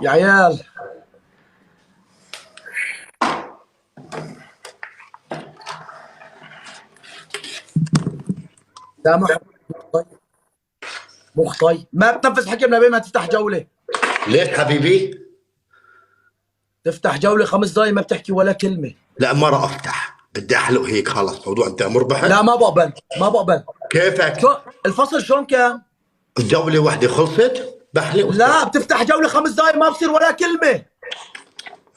يا عيال، سامح. طيب، مخطي ما بتنفذ حكم لبين ما تفتح جولة. ليش حبيبي؟ تفتح جولة 5 دقايق ما بتحكي ولا كلمة. لا ما راح افتح، بدي احلق هيك خلص موضوع انت مربحت. لا ما بقبل ما بقبل. كيفك؟ شو الفصل شلون كان؟ جولة واحدة خلصت بحلق لا واستلم. بتفتح جولة 5 دقايق ما بصير ولا كلمة.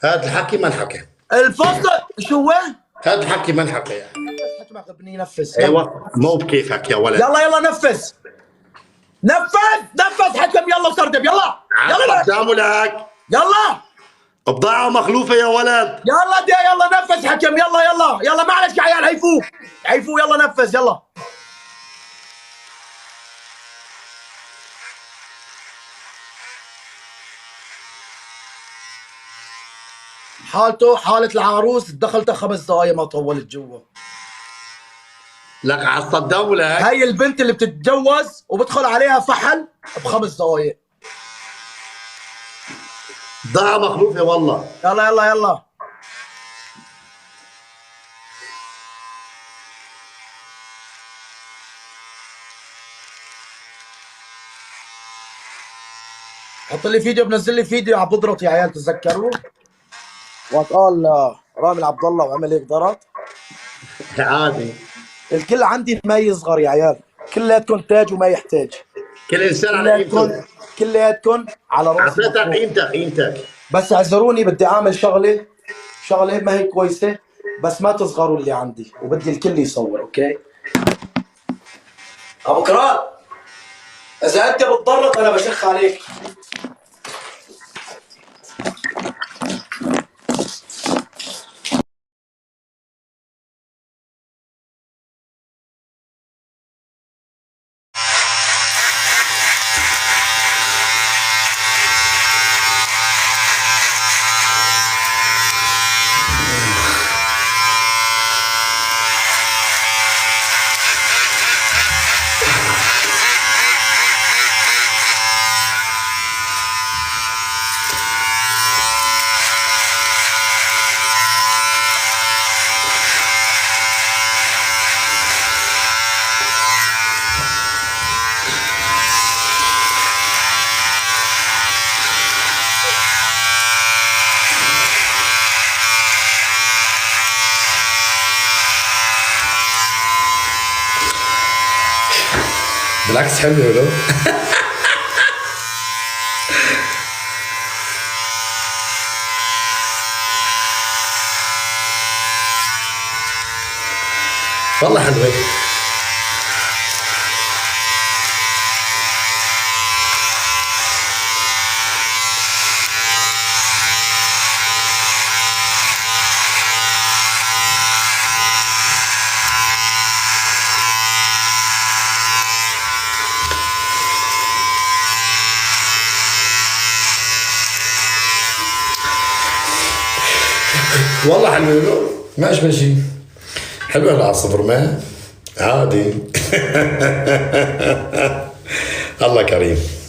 هذا الحكي ما انحكى. الفصل شو هو؟ هذا الحكي ما انحكى يعني. نفذ حكي ما غبني نفذ يلا. ايوه مو بكيفك يا ولد. يلا يلا نفذ. نفذ حكم يلا وسردب يلا. يلا لك. لك يلا بضاعة مخلوفة يا ولد. يلا دي يلا نفذ حكم يلا معلش يا عيال هيفوه يلا نفذ يلا. حالته حالة العروس دخلتها 5 دقايق ما طولت جوا. لك على الدولة. هاي البنت اللي بتتجوز وبدخل عليها فحل ب5 دقايق. بضاعة مخلوفة والله. يلا حط لي فيديو، بنزل لي فيديو على بضرط يا عيال، تتذكروا وقت قال رامي عبد الله وعمل هيك ضرط. عادي. الكل عندي ما يصغر يا عيال، كلياتكم تاج وما يحتاج. كل انسان على قيمته. كلياتكم على راسي. اعطيتك قيمتك. بس اعذروني بدي اعمل شغله ما هي كويسه، بس ما تصغروا اللي عندي وبدي الكل يصور. اوكي ابو كرال، اذا انت بتضرط انا بشخ عليك. بالعكس حلو لو. والله حلوة. والله حلوة له، ما اشبه شيء. حلوة على الصفر ما عادي. الله كريم.